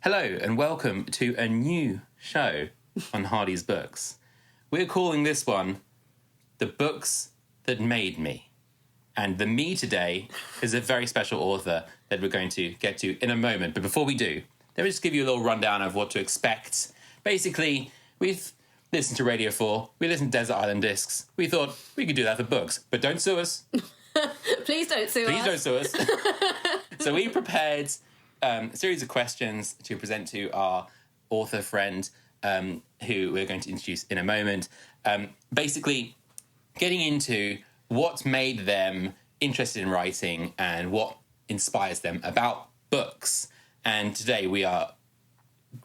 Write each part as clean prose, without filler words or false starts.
Hello and welcome to a new show on Hardy's Books. We're calling this one The Books That Made Me. And the me today is a very special author that we're going to get to in a moment. But before we do, let me just give you a little rundown of what to expect. Basically, we've listened to Radio 4, we listened to Desert Island Discs. We thought we could do that for books, but don't sue us. Please don't sue us. Please don't sue us. So we prepared a series of questions to present to our author friend, who we're going to introduce in a moment. Basically, getting into what made them interested in writing and what inspires them about books. And today we have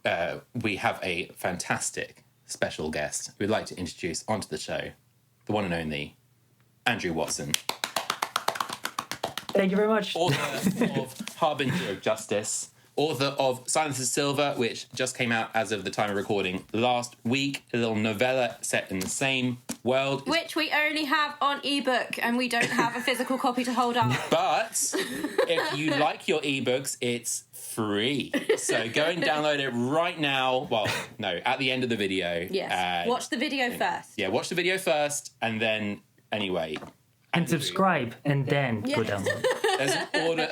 a fantastic special guest we'd like to introduce onto the show, the one and only Andrew Watson. Thank you very much. Author of Harbinger of Justice, author of Silence is Silver, which just came out as of the time of recording last week, a little novella set in the same world. Which we only have on ebook, and we don't have a physical copy to hold up. But if you like your ebooks, it's free. So go and download it right now. Well, no, at the end of the video. Yes. Watch the video first. Yeah, watch the video first, and then, anyway... And subscribe, and then go download. There's an order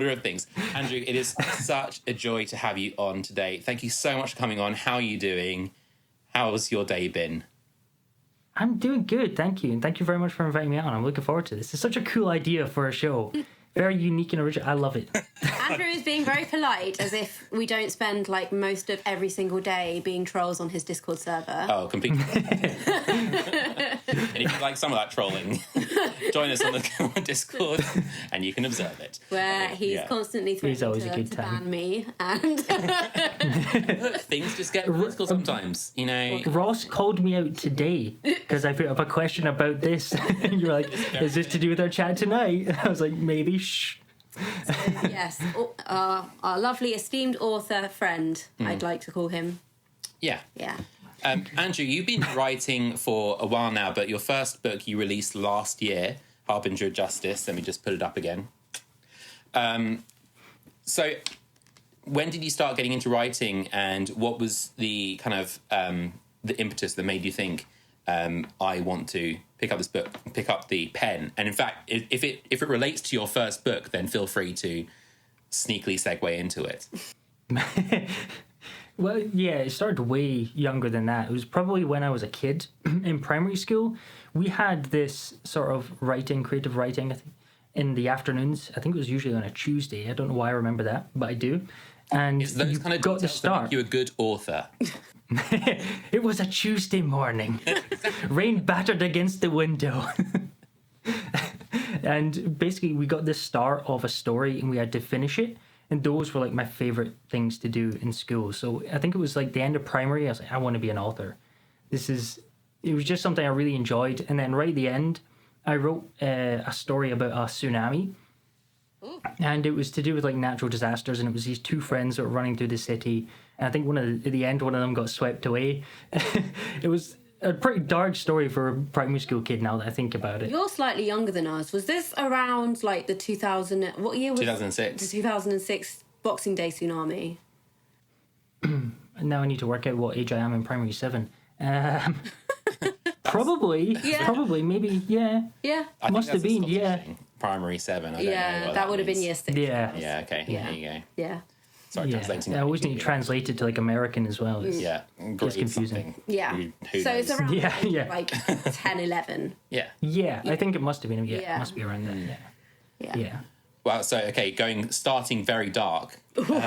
of things. Andrew, it is such a joy to have you on today. Thank you so much for coming on. How are you doing? How's your day been? I'm doing good, thank you. And thank you very much for inviting me on. I'm looking forward to this. It's such a cool idea for a show. Very unique and original. I love it. Andrew is being very polite, as if we don't spend like most of every single day being trolls on his Discord server. Oh, completely. And if you like some of that trolling, join us on the Discord and you can observe it. Where he's constantly threatening to ban me. And look, things just get political sometimes, you know. Ross called me out today because I put up a question about this. And you were like, is this to do with our chat tonight? I was like, maybe. Shh. So, yes, our lovely esteemed author friend, I'd like to call him. Yeah. Yeah. Andrew, you've been writing for a while now, but your first book you released last year, Harbinger of Justice. Let me just put it up again. So when did you start getting into writing, and what was the kind of the impetus that made you think, I want to pick up this book, pick up the pen? And in fact, if it relates to your first book, then feel free to sneakily segue into it. Well, yeah, it started way younger than that. It was probably when I was a kid in primary school. We had this sort of creative writing, in the afternoons. I think it was usually on a Tuesday. I don't know why I remember that, but I do. And it's those kind of got the start. Make you a good author. It was a Tuesday morning. Rain battered against the window. And basically we got the start of a story and we had to finish it. And those were like my favorite things to do in school. So I think it was like the end of primary. I was like, I want to be an author. It was just something I really enjoyed. And then right at the end, I wrote a story about a tsunami. Ooh. And it was to do with like natural disasters. And it was these two friends that were running through the city. And I think at the end, one of them got swept away. It was a pretty dark story for a primary school kid now that I think about it. You're slightly younger than us. Was this around like the 2000... What year was 2006. The 2006 Boxing Day tsunami? Now I need to work out what age I am in primary 7. Probably. Yeah. Probably. Maybe. Yeah. Yeah. Must have been. Yeah. Primary 7. I don't know what that would have been year 6. Yeah. Yeah. Okay. Yeah. There you go. Yeah. Sorry, translating. I always need to translate it to like American as well. It's confusing. Something. Yeah. Who so knows? it's around like 10, 11. Yeah. Yeah. I think it must have been. Yeah. It must be around then. Yeah. Well, so starting very dark. Young.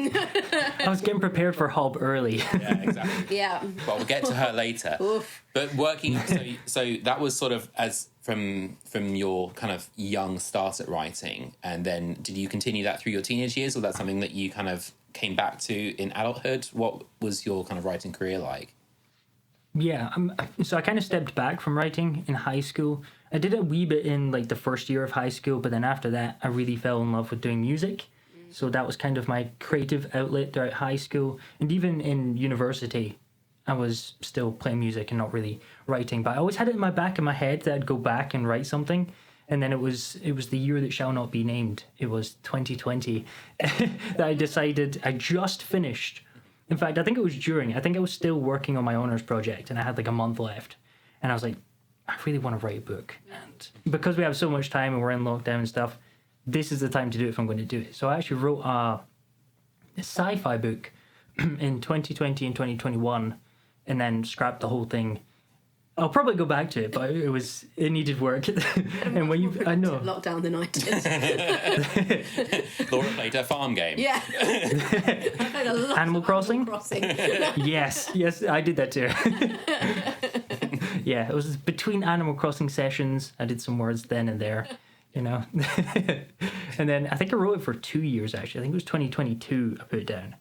I was getting prepared for Hob early. Yeah, exactly. Yeah. Well, we'll get to her later. Oof. But working, so that was sort of as from your kind of young start at writing, and then did you continue that through your teenage years, or was that something that you kind of came back to in adulthood? What was your kind of writing career like? Yeah, so I kind of stepped back from writing in high school. I did a wee bit in like the first year of high school, but then after that, I really fell in love with doing music. So that was kind of my creative outlet throughout high school. And even in university, I was still playing music and not really writing. But I always had it in my back of my head that I'd go back and write something. And then it was the year that shall not be named. It was 2020 that I decided I just finished. In fact, I think it was I think I was still working on my honours project and I had like a month left. And I was like, I really want to write a book. And because we have so much time and we're in lockdown and stuff, this is the time to do it if I'm going to do it. So I actually wrote a sci-fi book in 2020 and 2021 and then scrapped the whole thing. I'll probably go back to it, but it needed work. And when I know lockdown than I did. Laura played her farm game. Yeah. I played a lot Animal of Crossing? Animal Crossing. Yes, I did that too. Yeah, it was between Animal Crossing sessions. I did some words then and there, you know. And then I think I wrote it for 2 years actually. I think it was 2022 I put it down.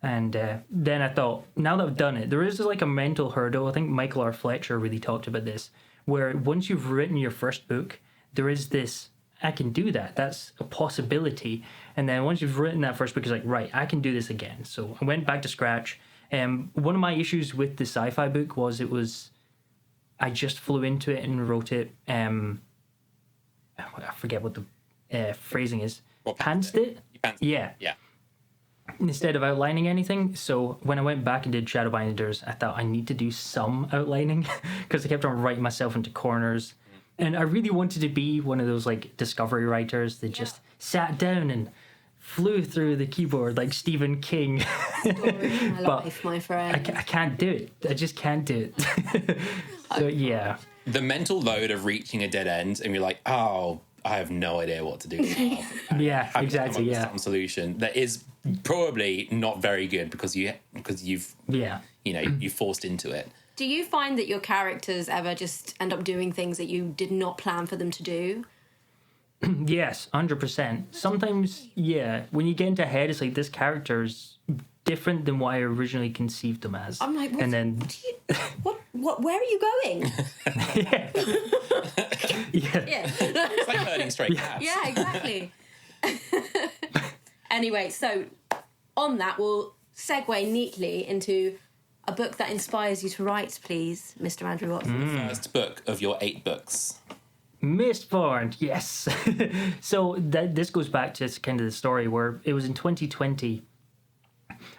And then I thought, now that I've done it, there is like a mental hurdle. I think Michael R. Fletcher really talked about this, where once you've written your first book, there is this, I can do that. That's a possibility. And then once you've written that first book, it's like, right, I can do this again. So I went back to scratch. One of my issues with the sci-fi book was I just flew into it and wrote it. I forget what the phrasing is. Pantsed it? Yeah. Instead of outlining anything. So when I went back and did Shadowbinders, I thought I need to do some outlining because I kept on writing myself into corners. And I really wanted to be one of those like discovery writers that just sat down and flew through the keyboard like Stephen King. Story of my life, my friend. I can't do it. I just can't do it. So yeah. The mental load of reaching a dead end and you're like, oh, I have no idea what to do now. Yeah, exactly. Yeah. Some solution that is probably not very good because you've you're forced into it. Do you find that your characters ever just end up doing things that you did not plan for them to do? Yes, 100%. Sometimes, yeah, when you get into a head, it's like this character's different than what I originally conceived them as. I'm like, and then what? Where are you going? yeah. It's like herding stray cats. Yeah, exactly. Anyway, so on that, we'll segue neatly into a book that inspires you to write, please, Mr. Andrew Watson. First book of your 8 books. Mistborn, yes. So this goes back to kind of the story where it was in 2020,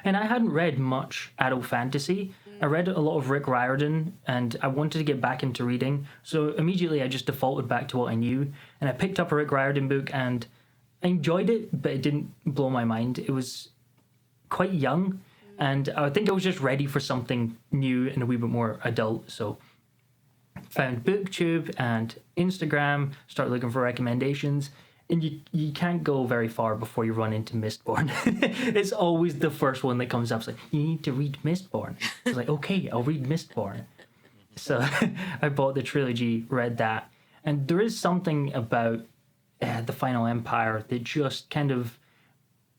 and I hadn't read much adult fantasy. I read a lot of Rick Riordan, and I wanted to get back into reading. So immediately I just defaulted back to what I knew, and I picked up a Rick Riordan book, and I enjoyed it, but it didn't blow my mind. It was quite young, and I think I was just ready for something new and a wee bit more adult. So found BookTube and Instagram, started looking for recommendations, and you can't go very far before you run into Mistborn. It's always the first one that comes up. It's like, you need to read Mistborn. It's like, okay, I'll read Mistborn. So I bought the trilogy, read that, and there is something about the Final Empire that just kind of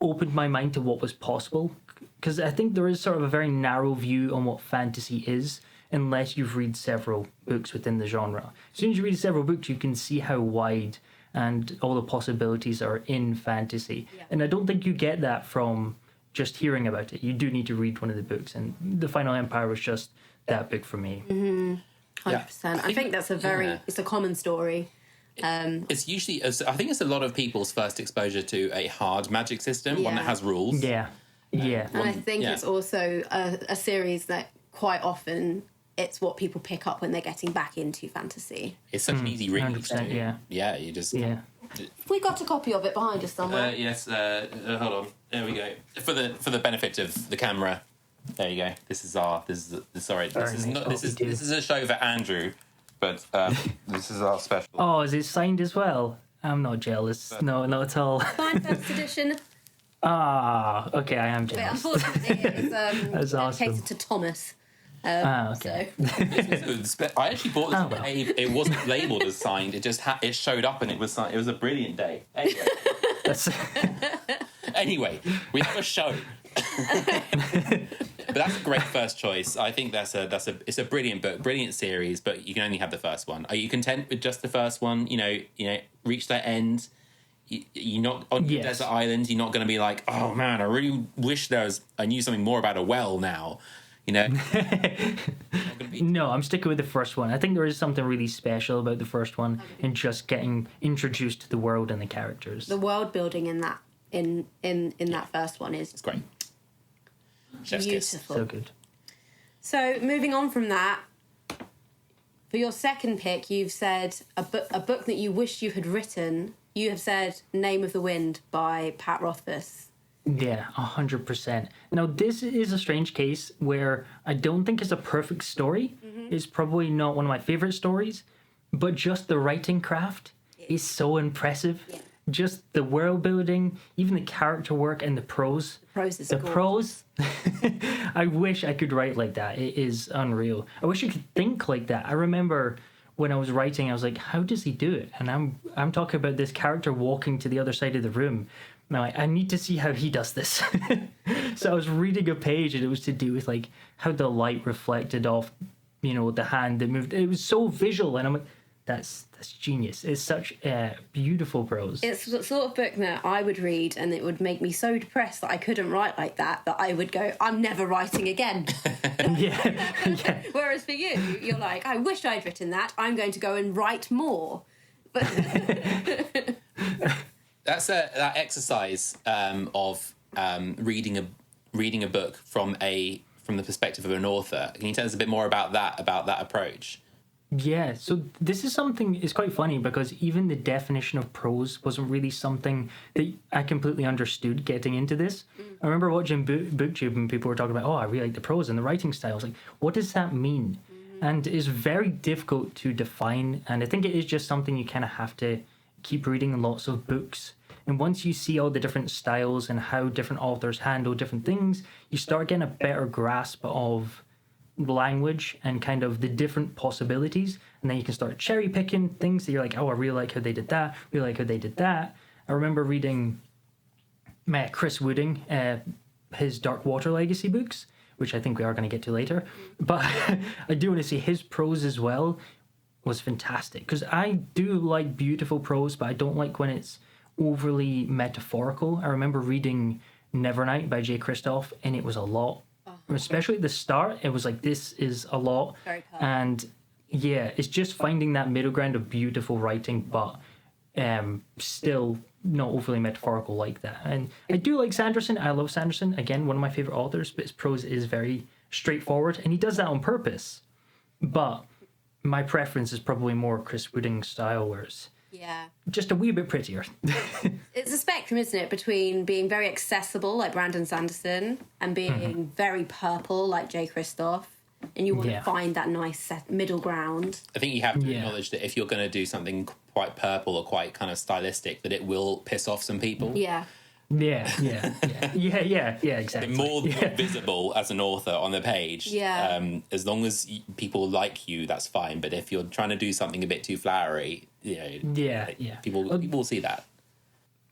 opened my mind to what was possible, because I think there is sort of a very narrow view on what fantasy is unless you've read several books within the genre. As soon as you read several books, you can see how wide and all the possibilities are in fantasy. Yeah. And I don't think you get that from just hearing about it. You do need to read one of the books, and The Final Empire was just that book for me. 100%. I think that's it's a common story. It's usually, I think it's a lot of people's first exposure to a hard magic system, one that has rules. Yeah. And I think it's also a series that quite often it's what people pick up when they're getting back into fantasy. It's such an easy read. Yeah, you just... Yeah. We got a copy of it behind us somewhere. Yes, hold on. There we go. For the benefit of the camera, there you go. This is a show for Andrew, but this is our special. Oh, is it signed as well? I'm not jealous. No, not at all. Signed first edition. Ah, okay, I am jealous. But unfortunately, it's That's awesome. dedicated to Thomas. Okay. So. I actually bought this. Well. It wasn't labelled as signed. It just it showed up and it was signed. It was a brilliant day. Anyway, we have a show. But that's a great first choice. I think it's a brilliant book, brilliant series. But you can only have the first one. Are you content with just the first one? You know, reach that end. You're not on your desert island. You're not going to be like, oh man, I really wish I knew something more about a well now. You know? No, I'm sticking with the first one. I think there is something really special about the first one and just getting introduced to the world and the characters. The world building in that that first one is It's great. Chef's kiss. beautiful. So good. So moving on from that, for your second pick, you've said a book that you wish you had written. You have said Name of the Wind by Pat Rothfuss. Yeah, 100%. Now, this is a strange case where I don't think it's a perfect story. It's probably not one of my favorite stories, but just the writing craft is so impressive. Yeah. Just the world building, even the character work and the prose. Prose is The gorgeous. prose, I wish I could write like that. It is unreal. I wish I could think like that. I remember when I was writing, I was like, how does he do it? And I'm talking about this character walking to the other side of the room. Now, I need to see how he does this. So I was reading a page and it was to do with like how the light reflected off, the hand that moved. It was so visual, and I'm like, that's genius. It's such beautiful prose. It's the sort of book that I would read and it would make me so depressed that I couldn't write like that I would go, I'm never writing again. yeah. Whereas for you, you're like, I wish I'd written that. I'm going to go and write more. But That's that exercise of reading a book from the perspective of an author. Can you tell us a bit more about that approach? Yeah, so this is something, it's quite funny because even the definition of prose wasn't really something that I completely understood getting into this. I remember watching BookTube and people were talking about, I really like the prose and the writing style. I was like, what does that mean? And it's very difficult to define, and I think it is just something you kind of have to keep reading lots of books. And once you see all the different styles and how different authors handle different things, you start getting a better grasp of language and kind of the different possibilities, and then you can start cherry picking things that you're like, I really like how they did that, really like how they did that. I remember reading Chris Wooding, his Dark Water Legacy books, which I think we are going to get to later, but I do want to say his prose as well was fantastic, because I do like beautiful prose, but I don't like when it's overly metaphorical. I remember reading Nevernight by J. Kristoff, and it was a lot. Especially at the start, it was like, this is a lot. Very cool. And yeah, it's just finding that middle ground of beautiful writing, but still not overly metaphorical like that. And I do like Sanderson. I love Sanderson. Again, one of my favorite authors, but his prose is very straightforward, and he does that on purpose. But my preference is probably more Chris Wooding style, where it's just a wee bit prettier. it's a spectrum, isn't it, between being very accessible, like Brandon Sanderson, and being very purple, like J. Kristoff. And you want to find that nice middle ground. I think you have to acknowledge that if you're going to do something quite purple or quite kind of stylistic, that it will piss off some people. Yeah. Yeah, exactly. The more visible as an author on the page, as long as people like you, that's fine. But if you're trying to do something a bit too flowery, people will see that.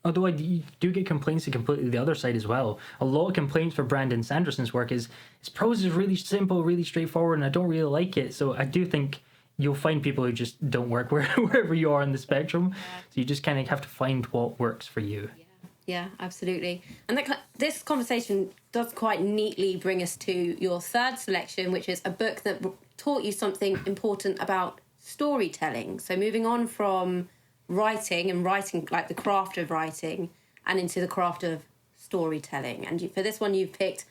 Although I do get complaints to completely the other side as well. A lot of complaints for Brandon Sanderson's work is his prose is really simple, really straightforward, and I don't really like it. So I do think you'll find people who just don't work wherever you are on the spectrum. So you just kind of have to find what works for you. Yeah, absolutely. And this conversation does quite neatly bring us to your third selection, which is a book that taught you something important about storytelling. So moving on from writing, like the craft of writing, and into the craft of storytelling. And for this one, you've picked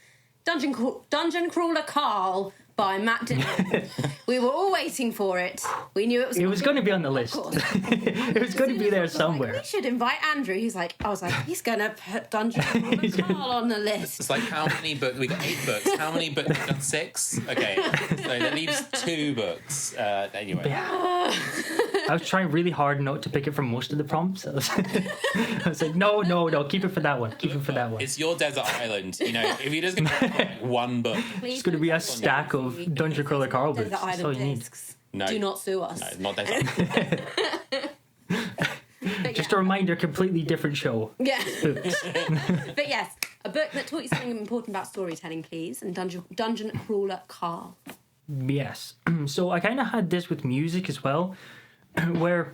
Dungeon Crawler Carl by Matt Dinniman. We were all waiting for it. We knew it was going to be on the list. It was going to be there somewhere. Like, we should invite Andrew. I was like, he's going to put Dungeon Crawler Carl on the list. It's like, how many books? We got 8 books. How many books? We've done 6? Okay, so that leaves 2 books. Anyway. I was trying really hard not to pick it from most of the prompts. I was like, no, keep it for that one. Keep it for that one. It's your desert island. If you're just going to pick one book. It's going to be a stack of Dungeon Crawler Carl books. That's all you need. No. Do not sue us. No, not desert Just a reminder, completely different show. Yeah. But yes, a book that taught you something important about storytelling, please, and Dungeon Crawler Carl. Yes. So I kind of had this with music as well, where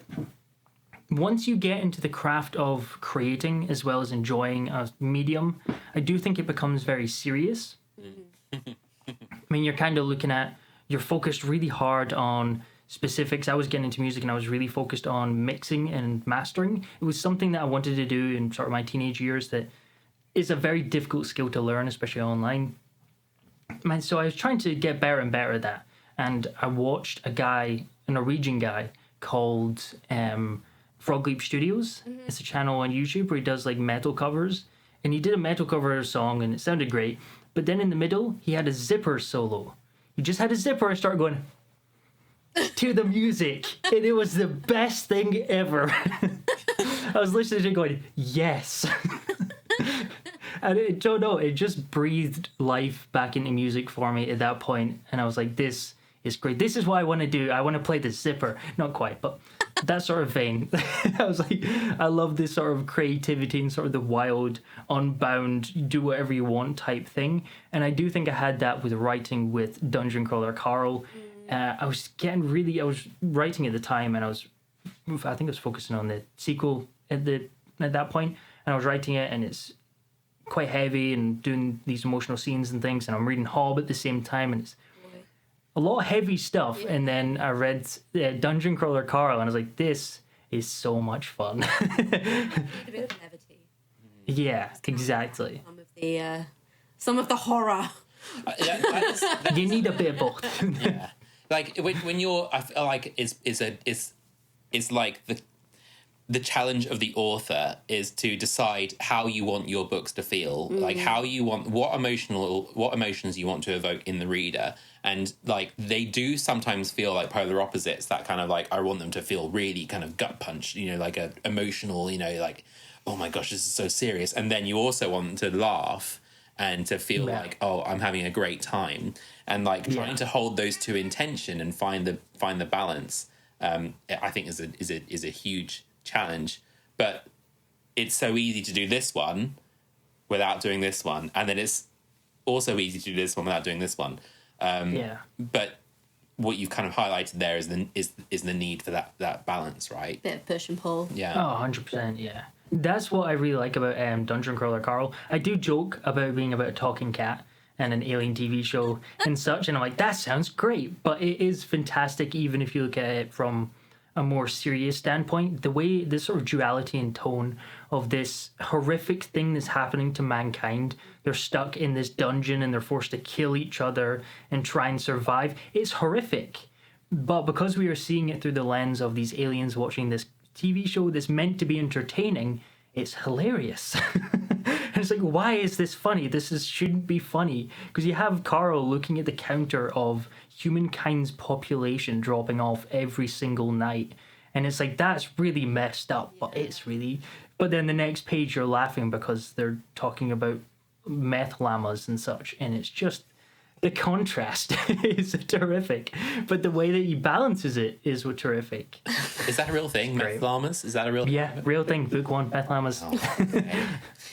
once you get into the craft of creating as well as enjoying a medium, I do think it becomes very serious. I mean, you're kind of looking at, you're focused really hard on specifics. I was getting into music and I was really focused on mixing and mastering. It was something that I wanted to do in sort of my teenage years that is a very difficult skill to learn, especially online. And so I was trying to get better and better at that. And I watched a Norwegian guy called Frog Leap Studios. It's a channel on YouTube where he does like metal covers. And he did a metal cover of a song and it sounded great. But then in the middle, he had a zipper solo. He just had a zipper and started going to the music. And it was the best thing ever. I was listening to it going, yes. And it just breathed life back into music for me at that point. And I was like, this is great. This is what I want to do. I want to play the zipper. Not quite, but that sort of vein. I was like, I love this sort of creativity and sort of the wild, unbound, do whatever you want type thing. And I do think I had that with writing with Dungeon Crawler Carl. I was writing at the time and I think I was focusing on the sequel at that point. And I was writing it and it's quite heavy and doing these emotional scenes and things. And I'm reading Hob at the same time and it's a lot of heavy stuff. Yeah. And then I read Dungeon Crawler Carl and I was like, this is so much fun. A bit of levity. Yeah, exactly. Some of the horror. You need a bit of both. Yeah. Like when you're, I feel like it's like the challenge of the author is to decide how you want your books to feel, like how you want what emotions you want to evoke in the reader, and like they do sometimes feel like polar opposites. That kind of like I want them to feel really kind of gut punch, like a emotional, like oh my gosh, this is so serious, and then you also want them to laugh and to feel like oh I'm having a great time, and like trying to hold those two in tension and find the balance. I think is a huge challenge, but it's so easy to do this one without doing this one, and then it's also easy to do this one without doing this one. But what you've kind of highlighted there is the need for that balance, right? Bit of push and pull. Yeah. Oh, 100%. Yeah. That's what I really like about Dungeon Crawler Carl. I do joke about being about a talking cat and an alien TV show and such, and I'm like, that sounds great, but it is fantastic even if you look at it from a more serious standpoint. The way, this sort of duality and tone of this horrific thing that's happening to mankind, they're stuck in this dungeon and they're forced to kill each other and try and survive. It's horrific. But because we are seeing it through the lens of these aliens watching this TV show that's meant to be entertaining, it's hilarious. And it's like, why is this funny? Shouldn't be funny. Because you have Carl looking at the counter of humankind's population dropping off every single night. And it's like, that's really messed up, but it's really... But then the next page you're laughing because they're talking about meth llamas and such. And it's just... The contrast is terrific, but the way that he balances it is terrific. Is that a real thing? Meth llamas? Is that a real thing? Yeah, real thing. Book 1, meth llamas. Oh, okay.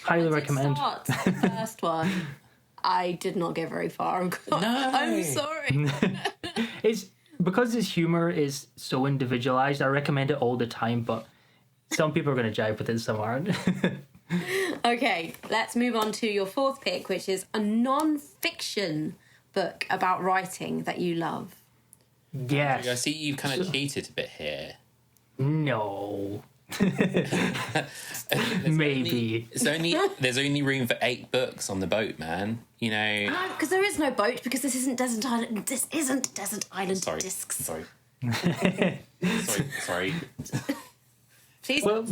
Highly recommend. The first one, I did not get very far. I'm sorry. It's because his humor is so individualized. I recommend it all the time, but some people are going to jive with it, some aren't. Okay, let's move on to your fourth pick, which is a non-fiction book about writing that you love. Yes. I see you've kind of cheated a bit here. No. Maybe. There's only room for 8 books on the boat, man. Because there is no boat, because this isn't Desert Island. This isn't Desert Island Discs. Sorry. Sorry. Please. Well,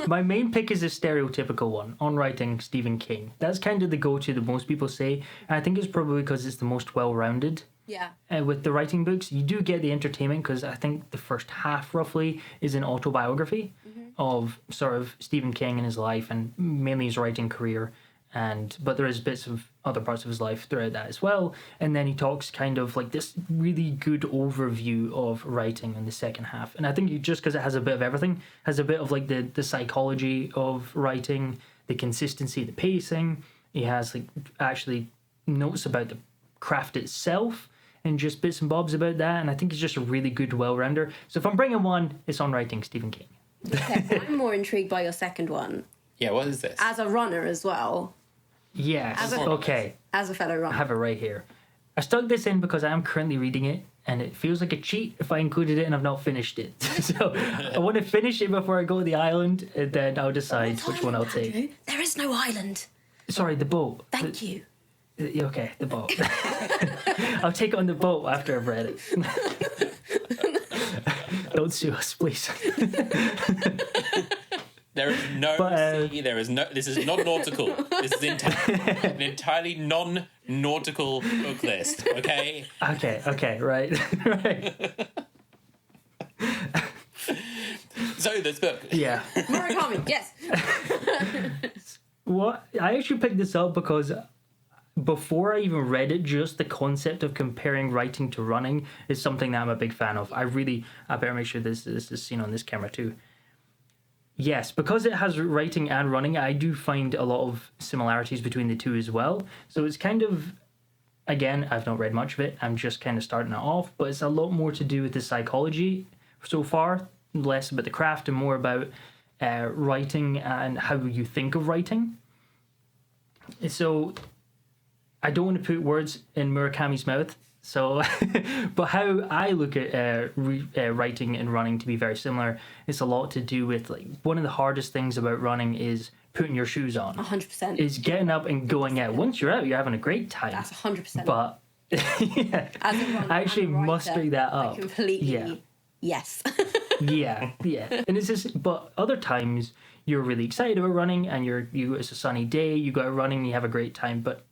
my main pick is a stereotypical one on writing Stephen King. That's kind of the go-to that most people say. And I think it's probably because it's the most well-rounded. Yeah. With the writing books, you do get the entertainment because I think the first half, roughly, is an autobiography of sort of Stephen King and his life and mainly his writing career. But there is bits of other parts of his life throughout that as well. And then he talks kind of like this really good overview of writing in the second half. And I think just because it has a bit of everything, has a bit of like the psychology of writing, the consistency, the pacing. He has like actually notes about the craft itself and just bits and bobs about that. And I think it's just a really good well-rounder. So if I'm bringing one, it's on writing Stephen King. Okay, I'm more intrigued by your second one. Yeah, what is this? As a runner as well. Yes. Okay. As a fellow runner. I have it right here. I stuck this in because I am currently reading it, and it feels like a cheat if I included it and I've not finished it. So I want to finish it before I go to the island, and then I'll decide which one I'll take. Andrew, there is no island. Sorry, the boat. Thank you. Okay, the boat. I'll take it on the boat after I've read it. Don't sue us, please. There is no sea, there is no... This is not nautical. This is an entirely non-nautical book list, okay? Okay, right. Right. So, this book. Yeah. Murakami, yes. What? I actually picked this up because before I even read it, just the concept of comparing writing to running is something that I'm a big fan of. I better make sure this is seen on this camera too. Yes, because it has writing and running, I do find a lot of similarities between the two as well. So it's kind of, again, I've not read much of it. I'm just kind of starting it off, but it's a lot more to do with the psychology so far, less about the craft and more about writing and how you think of writing. So I don't want to put words in Murakami's mouth. So, but how I look at writing and running to be very similar, it's a lot to do with, like, one of the hardest things about running is putting your shoes on. 100%. Is getting up and going out. Once you're out, you're having a great time. That's 100%. But yeah, As a runner I actually and a writer, mustering that I up. completely, yes. Yeah. And it's just, but other times you're really excited about running, and it's a sunny day, you go out running, you have a great time, but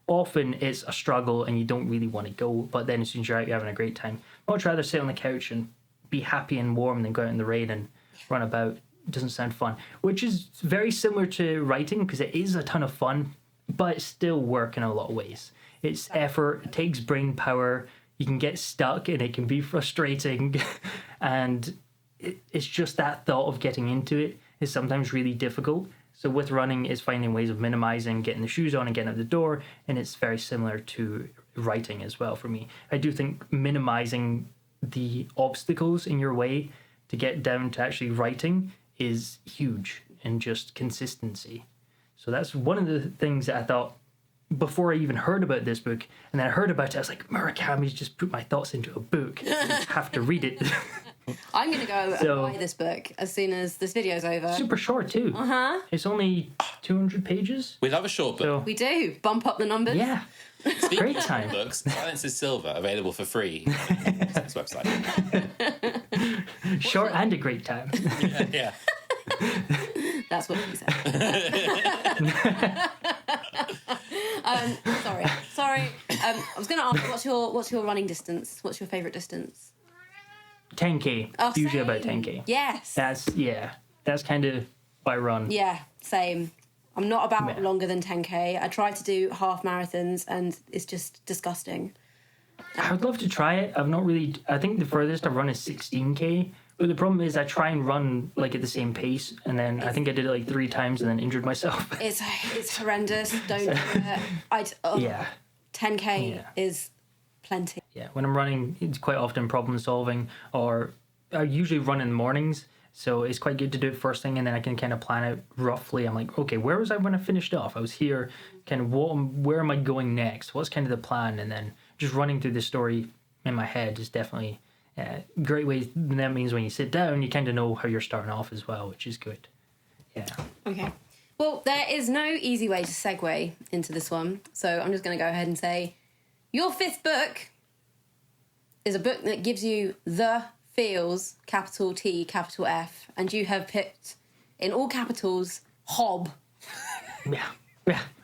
often it's a struggle and you don't really want to go, but then as soon as you're out, you're having a great time. I'd much rather sit on the couch and be happy and warm than go out in the rain and run about. It doesn't sound fun, which is very similar to writing because it is a ton of fun, but it's still work in a lot of ways. It's effort, it takes brain power, you can get stuck and it can be frustrating, and it's just that thought of getting into it is sometimes really difficult. So with running, it's finding ways of minimizing, getting the shoes on and getting out the door, and it's very similar to writing as well for me. I do think minimizing the obstacles in your way to get down to actually writing is huge, and just consistency. So that's one of the things that I thought before I even heard about this book, and then I heard about it, I was like, Murakami's just put my thoughts into a book. I have to read it. I'm going to go and buy this book as soon as this video's over. Super short too. Uh-huh. It's only 200 pages. We love a short book. So, We do. Bump up the numbers. yeah. Speaking Great of time. books, Silence is Silver, available for free on this website. Short and a great time. Yeah. That's what he said. Sorry. I was going to ask, what's your running distance? What's your favourite distance? 10k. Oh, Usually about same. 10k. Yes. That's kind of what I run. Yeah, same. I'm not about Yeah. longer than 10k. I try to do half marathons and it's just disgusting. I would love to try it. I've not really. I think the furthest I've run is 16k. But the problem is I try and run like at the same pace, and then I think I did it like 3 times and then injured myself. It's horrendous. Don't do it. Yeah. 10k Yeah. is plenty. Yeah, when I'm running, it's quite often problem solving, or I usually run in the mornings, so it's quite good to do it first thing, and then I can kind of plan out roughly. I'm like, okay, where was I when I finished off? I was here, kind of where am I going next? What's kind of the plan? And then just running through the story in my head is definitely a great way. That means when you sit down, you kind of know how you're starting off as well, which is good. Yeah. Okay. Well, there is no easy way to segue into this one, so I'm just going to go ahead and say your 5th book is a book that gives you the feels, capital T, capital F, and you have picked, in all capitals, Hob. Yeah.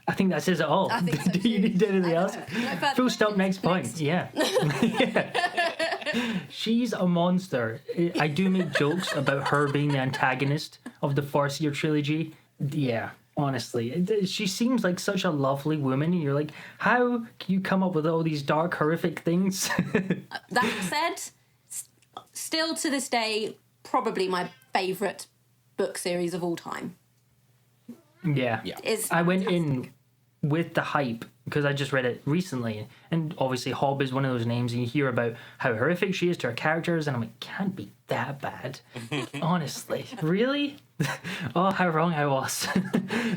I think that says it all. I think so Do you too. need anything else? No further Full stop, next questions. point. Yeah. She's a monster. I do make jokes about her being the antagonist of the Farseer trilogy. Yeah, honestly. She seems like such a lovely woman. And you're like, how can you come up with all these dark, horrific things? That said, still to this day, probably my favourite book series of all time. Yeah. Is I went in fantastic. with the hype because I just read it recently, and obviously Hob is one of those names, and you hear about how horrific she is to her characters, and I'm like, can't be that bad. Honestly, really? Oh, how wrong I was.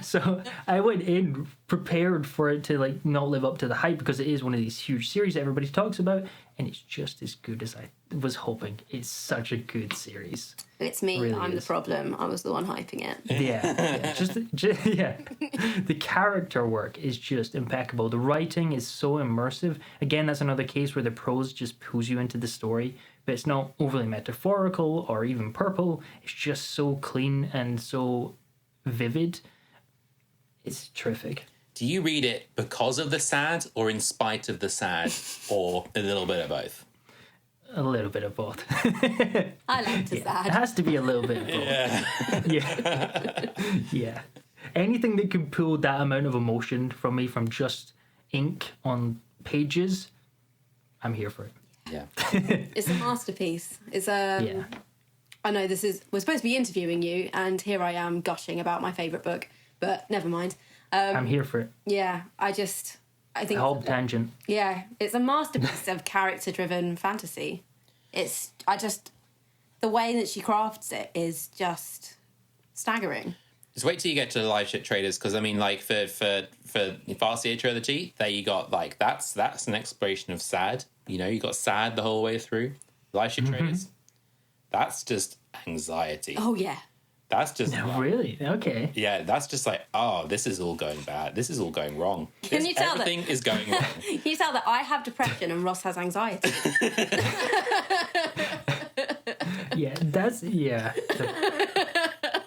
So I went in prepared for it to like not live up to the hype because it is one of these huge series that everybody talks about, and it's just as good as I was hoping. It's such a good series. It's me. Really I'm is. the problem. I was the one hyping it. Yeah. Just yeah. The character work is just impeccable. The writing is so immersive. Again, that's another case where the prose just pulls you into the story, but it's not overly metaphorical or even purple. It's just so clean and so vivid. It's terrific. Do you read it because of the sad or in spite of the sad or a little bit of both? A little bit of both. I like to It sad. has to be a little bit of both. Yeah. Yeah. Anything that can pull that amount of emotion from me from just ink on pages, I'm here for it. Yeah. It's a masterpiece. It's a. Yeah. I know we're supposed to be interviewing you, and here I am gushing about my favourite book, but never mind. I'm here for it. Yeah, I think. Hob tangent. Yeah, it's a masterpiece of character-driven fantasy. The way that she crafts it is just staggering. Just wait till you get to the live ship traders, because I mean, like for the Farseer trilogy, there you got like that's an exploration of sad. You know, you got sad the whole way through. Live ship traders, that's just anxiety. Oh yeah. That's just No, really? Okay. yeah. That's just like, oh, this is all going bad. This is all going wrong. Can you tell that- everything is going wrong? Can you tell that I have depression and Ross has anxiety? Yeah,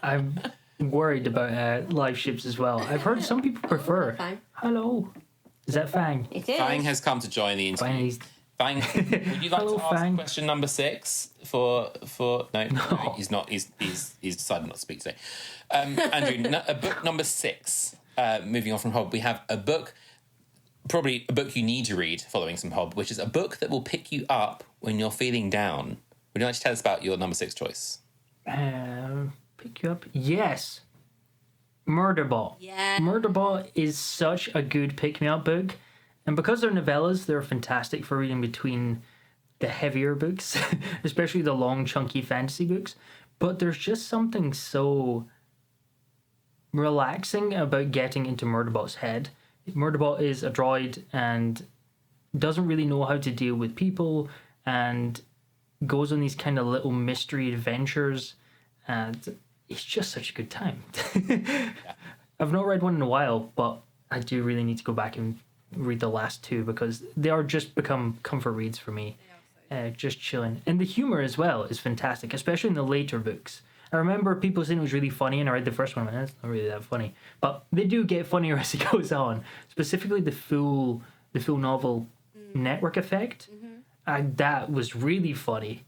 I'm worried about live ships as well. I've heard some people prefer. Fine. Hello. Is that Fang? It is. Fang has come to join the interview. Fang, he's... Fang, would you like Hello, to ask Fang. question number 6 for no, he's not. He's decided not to speak today. Andrew, book number 6. Moving on from Hob, we have a book, probably a book you need to read following some Hob, which is a book that will pick you up when you're feeling down. Would you like to tell us about your number 6 choice? Pick you up? Yes. Murderball. Yeah. Murderball is such a good pick-me-up book. And because they're novellas, they're fantastic for reading between the heavier books, especially the long, chunky fantasy books. But there's just something so relaxing about getting into Murderball's head. Murderball is a droid and doesn't really know how to deal with people and goes on these kind of little mystery adventures. And it's just such a good time. I've not read one in a while, but I do really need to go back and read the last 2 because they are just become comfort reads for me. Just chilling. And the humor as well is fantastic, especially in the later books. I remember people saying it was really funny, and I read the first one, and it's not really that funny. But they do get funnier as it goes on. Specifically the full novel Network Effect. That was really funny.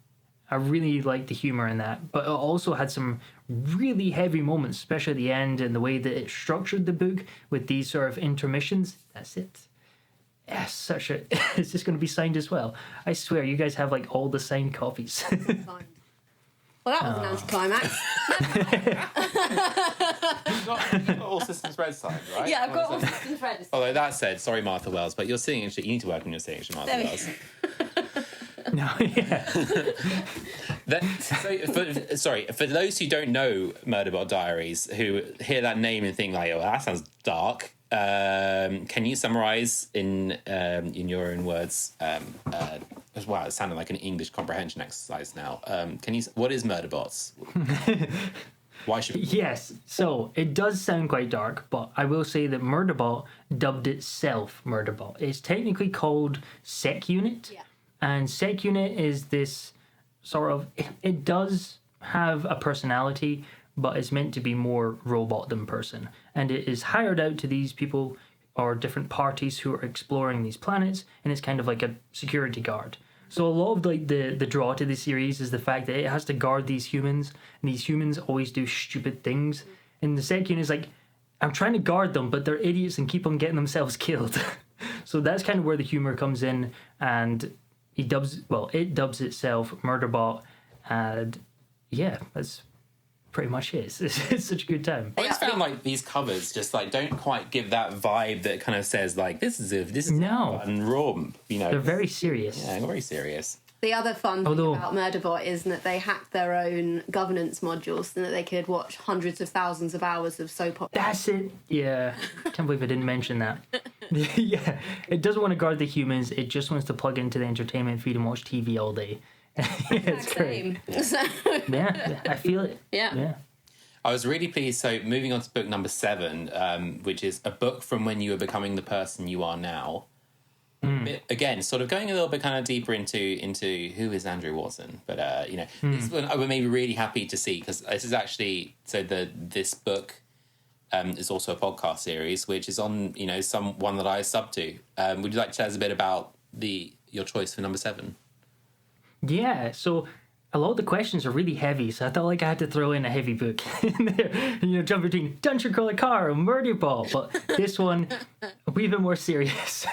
I really liked the humor in that, but it also had some really heavy moments, especially at the end and the way that it structured the book with these sort of intermissions. That's it. Yeah, it's just going to be signed as well. I swear, you guys have like all the signed copies. Well, that was an anticlimax. You've got all systems red signed, right? Yeah, I've got all systems ready. Although that said, sorry Martha Wells, but your signature, you need to work on your signature, Martha There we Wells. No, yeah. For those who don't know Murderbot Diaries, who hear that name and think like, oh, that sounds dark. Can you summarize in your own words? Wow, it sounded like an English comprehension exercise now. What is Murderbots? Why should we? Yes, so it does sound quite dark, but I will say that Murderbot dubbed itself Murderbot. It's technically called Sec Unit. Yeah. And Sec Unit is this sort of... It does have a personality, but it's meant to be more robot than person. And it is hired out to these people or different parties who are exploring these planets, and it's kind of like a security guard. So a lot of like the draw to the series is the fact that it has to guard these humans, and these humans always do stupid things. And the Sec Unit is like, I'm trying to guard them, but they're idiots and keep on getting themselves killed. So that's kind of where the humor comes in, and it dubs itself Murderbot, and yeah, that's pretty much it. It's such a good time. I always found like these covers just like don't quite give that vibe that kind of says like this is No. fun romp, you know. They're very serious. Yeah, very serious. The other fun thing Although- about Murderbot is that they hacked their own governance modules so that they could watch hundreds of thousands of hours of soap opera. That's it. Yeah. Can't believe I didn't mention that. Yeah. It doesn't want to guard the humans. It just wants to plug into the entertainment feed and watch TV all day. It's great. Same. So, Yeah. I feel it. Yeah. Yeah. I was really pleased. So moving on to book number 7, which is a book from when you were becoming the person you are now. Again, sort of going a little bit kind of deeper into who is Andrew Watson, but this one I was maybe really happy to see, because this is actually this book is also a podcast series which is on one that I sub to. Would you like to tell us a bit about your choice for number 7? Yeah, so a lot of the questions are really heavy, so I felt like I had to throw in a heavy book in there. Jump between Dungeon Crawler Car and Murderball. But this one, a wee bit more serious,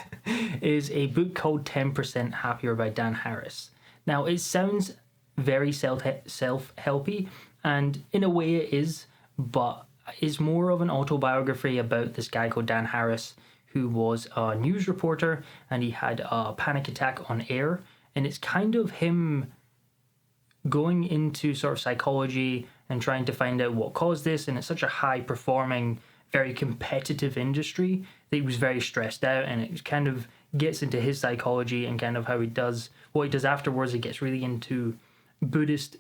is a book called 10% Happier by Dan Harris. Now, it sounds very self-helpy, and in a way it is, but it's more of an autobiography about this guy called Dan Harris, who was a news reporter, and he had a panic attack on air, and it's kind of him going into sort of psychology and trying to find out what caused this. And it's such a high performing, very competitive industry that he was very stressed out, and it kind of gets into his psychology and kind of how he does what he does afterwards. He gets really into Buddhist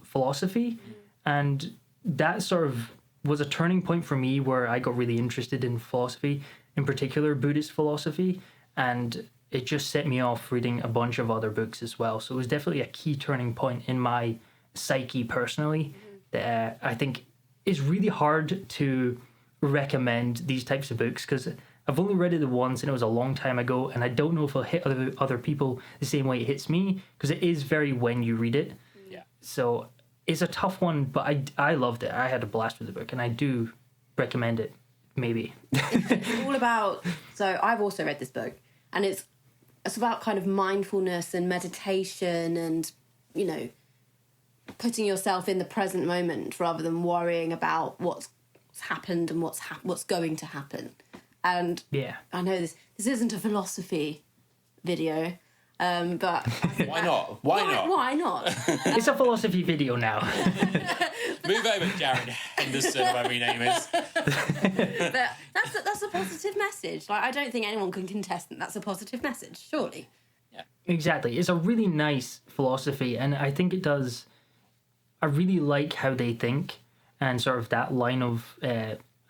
philosophy, and that sort of was a turning point for me where I got really interested in philosophy, in particular Buddhist philosophy, and it just set me off reading a bunch of other books as well. So it was definitely a key turning point in my psyche personally that I think is really hard to recommend these types of books, because I've only read it once and it was a long time ago, and I don't know if it'll hit other people the same way it hits me, because it is very when you read it. Yeah. So it's a tough one, but I loved it. I had a blast with the book, and I do recommend it, maybe. it's all about... So I've also read this book, and it's about kind of mindfulness and meditation and, putting yourself in the present moment rather than worrying about what's happened and what's going to happen. And Yeah. I know this isn't a philosophy video, but... Why not? Why not? It's a philosophy video now. Move over, Jared Henderson, whatever your name is. But that's a positive message. Like, I don't think anyone can contest that that's a positive message, surely. Exactly. It's a really nice philosophy, and I think it does... I really like how they think and sort of that line of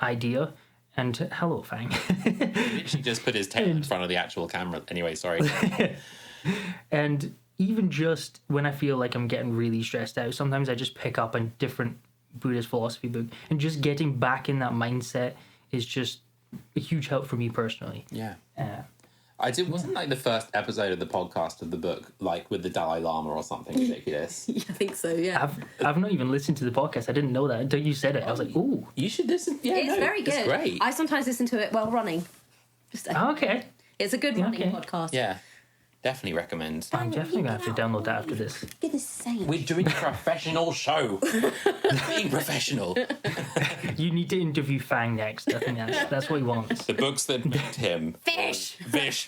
idea. And hello, Fang. Literally just put his tail in front of the actual camera. Anyway, sorry. And even just when I feel like I'm getting really stressed out, sometimes I just pick up a different Buddhist philosophy book, and just getting back in that mindset is just a huge help for me personally. Yeah. Wasn't like the first episode of the podcast of the book like with the Dalai Lama or something ridiculous? Yeah, I think so, yeah. I've not even listened to the podcast. I didn't know that until you said it. I was like, ooh. You should listen. Yeah, It's very good. It's great. I sometimes listen to it while running. Okay. It's a good running Okay. podcast. Yeah, definitely recommend. I'm definitely going to have to download that after this. Goodness sake. We're doing a professional show. Being professional. You need to interview Fang next. I think that's what he wants. The books that made him. Fish! Fish.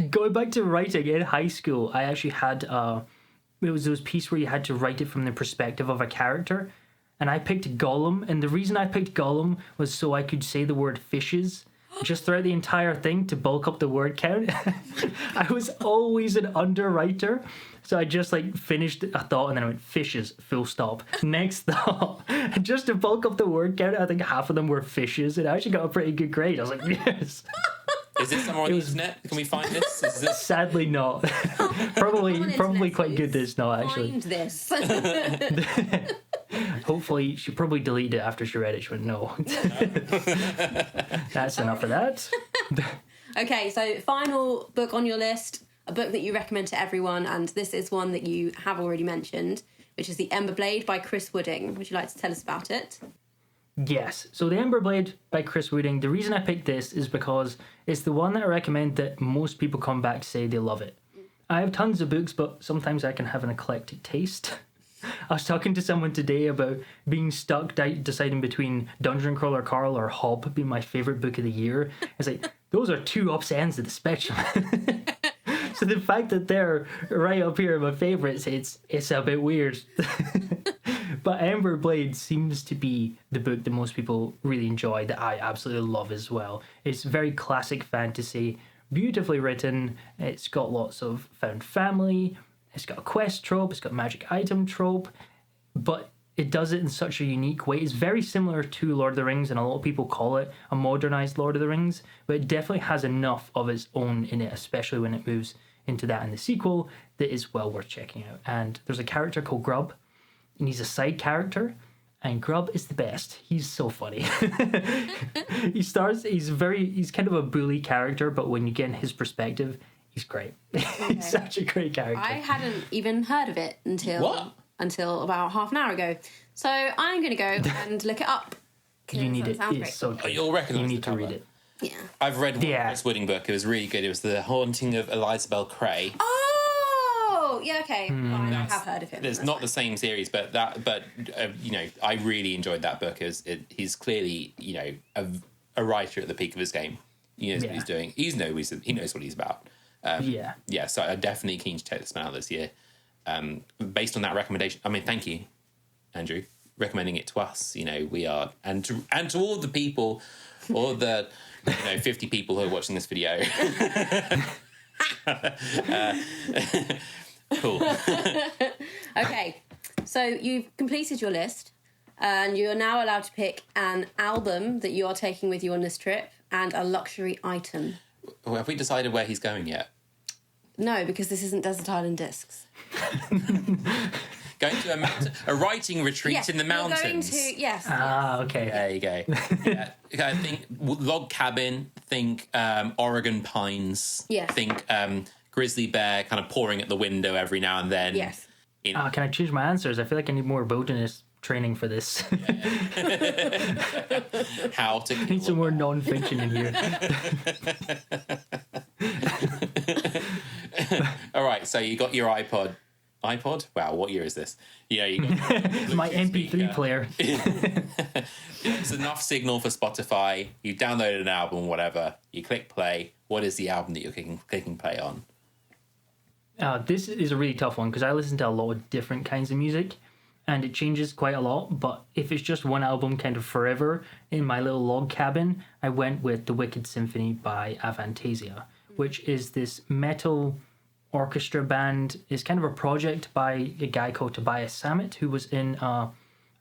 Going back to writing in high school, I actually had it was those piece where you had to write it from the perspective of a character, and I picked Gollum, and the reason I picked Gollum was so I could say the word fishes just throughout the entire thing to bulk up the word count. I was always an underwriter, so I just like finished a thought and then I went fishes, full stop. Next thought, just to bulk up the word count. I think half of them were fishes, and I actually got a pretty good grade. I was like, yes. Is it somewhere on the internet? Can we find this? Is this? Sadly not. probably quite good that it's not actually. Find this. Hopefully, she probably deleted it after she read it. She went, no. That's enough of that. Okay, so final book on your list, a book that you recommend to everyone, and this is one that you have already mentioned, which is The Ember Blade by Chris Wooding. Would you like to tell us about it? Yes. So The Ember Blade by Chris Wooding, the reason I picked this is because it's the one that I recommend that most people come back to say they love it. I have tons of books, but sometimes I can have an eclectic taste. I was talking to someone today about being stuck deciding between Dungeon Crawler Carl or Hob being my favourite book of the year. It's like, those are two opposite ends of the spectrum. So the fact that they're right up here in my favourites, it's a bit weird. But Ember Blade seems to be the book that most people really enjoy, that I absolutely love as well. It's very classic fantasy, beautifully written. It's got lots of found family. It's got a quest trope. It's got magic item trope. But it does it in such a unique way. It's very similar to Lord of the Rings, and a lot of people call it a modernized Lord of the Rings, but it definitely has enough of its own in it, especially when it moves into that in the sequel, that is well worth checking out. And there's a character called Grub, and he's a side character, and Grub is the best. He's so funny. He's kind of a bully character, but when you get in his perspective, he's great. Okay. He's such a great character. I hadn't even heard of it until about half an hour ago. So I'm going to go and look it up. You need it. It's so good. You'll recognise You need the to cover. read it. Yeah. I've read one Chris Wooding book. It was really good. It was The Haunting of Eliza Bell Cray. Oh, yeah, okay. I have heard of him. It's not the same series, but I really enjoyed that book. He's clearly, a writer at the peak of his game. He knows what he's doing. He knows what he's about. So I'm definitely keen to take this one out this year. Based on that recommendation, I mean, thank you, Andrew, recommending it to us. We are, and to all the people, all the 50 people who are watching this video. Cool. Okay, so you've completed your list, and you're now allowed to pick an album that you are taking with you on this trip and a luxury item. Well, have we decided where he's going yet? No, because this isn't Desert Island Discs. Going to a writing retreat in the mountains. Going to, yes. Ah, okay. There you go. Yeah. I think log cabin. Think Oregon pines. Yes. Think grizzly bear kind of pouring at the window every now and then. Yes. Can I change my answers? I feel like I need more wilderness training for this. How to Need some more non-fiction in here. All right, so you got your iPod. Wow, what year is this? You got My MP3 player. It's enough signal for Spotify. You downloaded an album, whatever. You click play. What is the album that you're clicking play on? This is a really tough one because I listen to a lot of different kinds of music, and it changes quite a lot. But if it's just one album kind of forever in my little log cabin, I went with The Wicked Symphony by Avantasia, which is this metal orchestra band. Is kind of a project by a guy called Tobias Sammet, who was in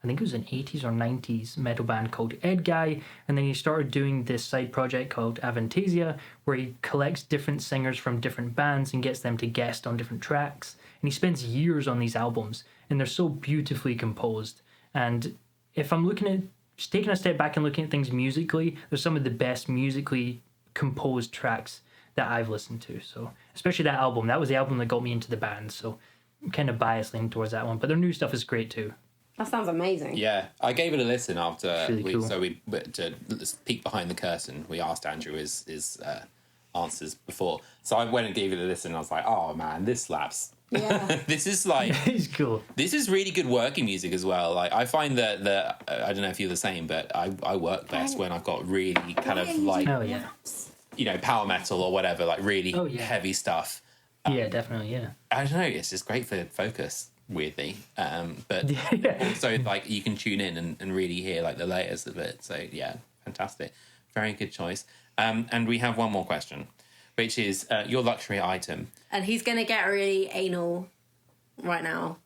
I think it was an 80s or 90s metal band called Ed Guy, and then he started doing this side project called Avantasia, where he collects different singers from different bands and gets them to guest on different tracks, and he spends years on these albums, and they're so beautifully composed. And if I'm looking at just taking a step back and looking at things musically, they're some of the best musically composed tracks that I've listened to. So especially that album, that was the album that got me into the band, so I'm kind of biased leaning towards that one, but their new stuff is great too. That sounds amazing. Yeah, I gave it a listen after really cool. So we to peek behind the curtain. We asked Andrew his answers before, so I went and gave it a listen. And I was like, oh man, this slaps. Yeah. This is like It's cool. This is really good working music as well. Like I find that I don't know if you're the same, but I work best when I've got really kind of like Oh yeah. power metal or whatever, like really heavy stuff. Yeah, definitely, yeah. I don't know. It's just great for focus. Weirdly, but also like you can tune in and really hear like the layers of it. So yeah, fantastic, very good choice. And we have one more question, which is your luxury item. And he's going to get really anal right now.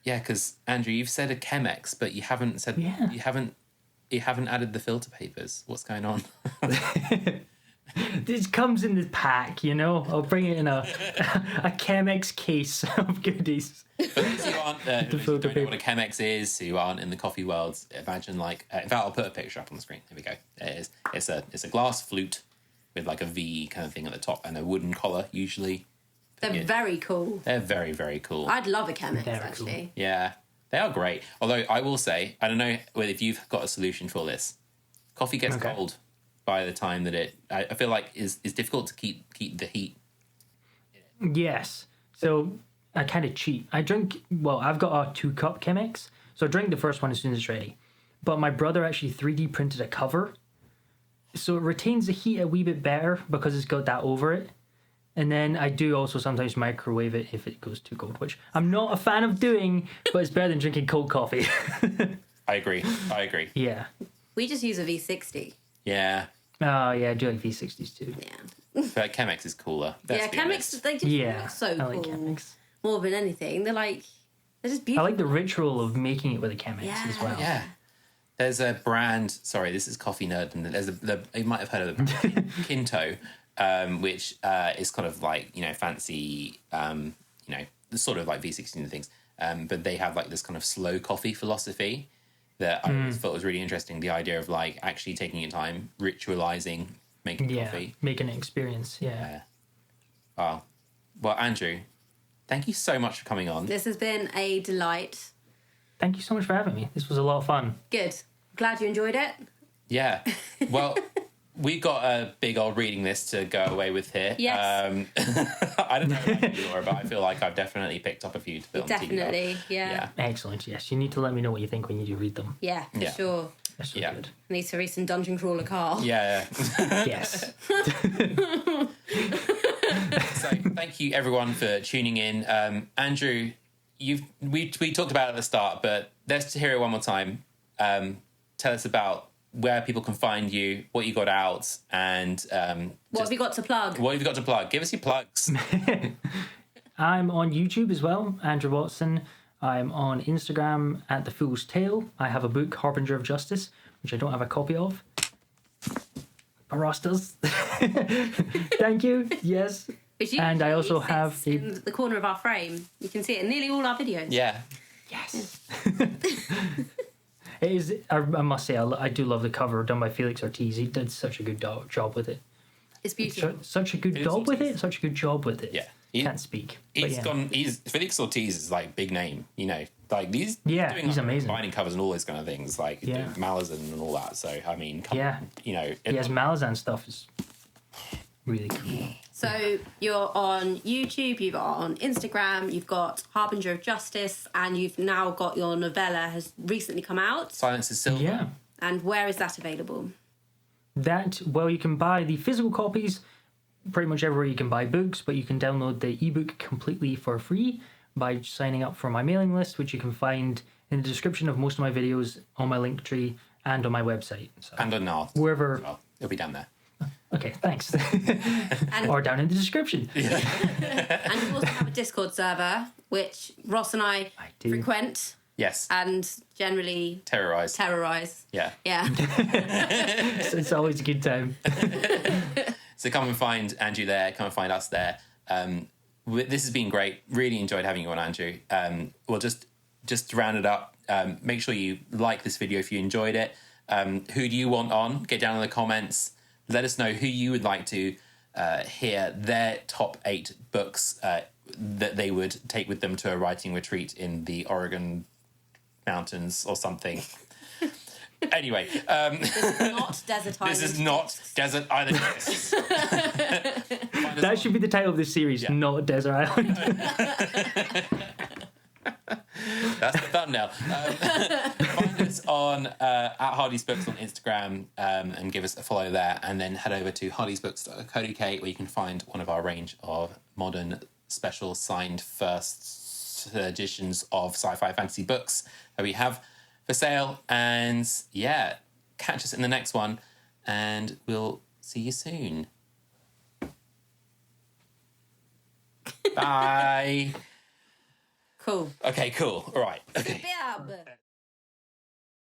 Yeah, because Andrew, you've said a Chemex, but you haven't said you haven't added the filter papers. What's going on? This comes in the pack, you know. I'll bring it in a Chemex case of goodies. For those who aren't, who don't know what a Chemex is, who aren't in the coffee world, imagine like. In fact, I'll put a picture up on the screen. Here we go. There it is. It's a glass flute with like a V kind of thing at the top and a wooden collar usually. They're very cool. They're very, very cool. I'd love a Chemex, Very actually. cool. Yeah, they are great. Although I will say, I don't know if you've got a solution for this. Coffee gets cold by the time that I feel like is difficult to keep the heat. Yes. So I kind of cheat. I've got a 2-cup Chemex, so I drink the first one as soon as it's ready. But my brother actually 3D printed a cover, so it retains the heat a wee bit better because it's got that over it. And then I do also sometimes microwave it if it goes too cold, which I'm not a fan of doing, but it's better than drinking cold coffee. I agree. Yeah. We just use a V60. Yeah. Oh, yeah, I do like V60s too. Yeah. But Chemex is cooler. Yeah, Chemex, they just look so I like cool. Chemex. More than anything. They're just I beautiful. like the ritual of making it with a Chemex as well. Yeah. There's a brand, sorry, this is Coffee Nerd, and there's you might have heard of the brand Kinto, which is kind of like, fancy, sort of like V16 and things. But they have like this kind of slow coffee philosophy that I always thought was really interesting. The idea of like actually taking your time, ritualizing making coffee. Making an experience, Well, Andrew, thank you so much for coming on. This has been a delight. Thank you so much for having me. This was a lot of fun. Good. Glad you enjoyed it. Yeah. Well, we've got a big old reading list to go away with here. Yes. I don't know about you, Laura, but I feel like I've definitely picked up a few to put on TV. Definitely, yeah. Excellent, yes. You need to let me know what you think when you do read them. Yeah, for sure. They're so good. I need to read some Dungeon Crawler Carl. Yeah. Yes. So thank you everyone for tuning in. Andrew, we talked about it at the start, but let's hear it one more time. Tell us about where people can find you, what you got out, and What have you got to plug? what have you got to plug? Give us your plugs. I'm on YouTube as well, Andrew Watson. I'm on Instagram at The Fool's Tale. I have a book, Harbinger of Justice, which I don't have a copy of. But Ross does. Thank you. Yes. Which And I also usually have sits in the corner of our frame. You can see it in nearly all our videos. Yeah. Yes. It is. I must say, I do love the cover done by Felix Ortiz. He did such a good job with it. It's beautiful. Such a good Felix job with Ortiz. it. Such a good job with it. Yeah. Can't speak. But yeah. Felix Ortiz is like big name, like he's doing he's like, amazing. binding covers and all those kind of things, like doing Malazan and all that. So I mean, come on, Yes, Malazan stuff is really cool. So you're on YouTube, you've got on Instagram, you've got Harbinger of Justice, and you've now got your novella has recently come out. Silence is Silver. Yeah. And where is that available? You can buy the physical copies pretty much everywhere you can buy books, but you can download the ebook completely for free by signing up for my mailing list, which you can find in the description of most of my videos, on my link tree, and on my website. So And on Narth. wherever. Well, it'll be down there. Okay, thanks. And, Or down in the description. and you also have a Discord server, which Ross and I do. frequent Yes. and generally Terrorized. terrorise. Yeah. Yeah. It's always a good time. So come and find Andrew there. Come and find us there. This has been great. Really enjoyed having you on, Andrew. Well, just to round it up, make sure you like this video if you enjoyed it. Who do you want on? Get down in the comments. Let us know who you would like to hear their top 8 books that they would take with them to a writing retreat in the Oregon mountains or something. Anyway, This is not Desert Island. this is not Desert Island. That should be the title of this series, not Desert Island. That's the thumbnail. Find us on at Hardy's Books on Instagram and give us a follow there, and then head over to hardysbooks.co.uk where you can find one of our range of modern special signed first editions of sci-fi fantasy books that we have for sale. And yeah, catch us in the next one, and we'll see you soon. Bye. Cool. Okay, cool. All right. Okay. Superb.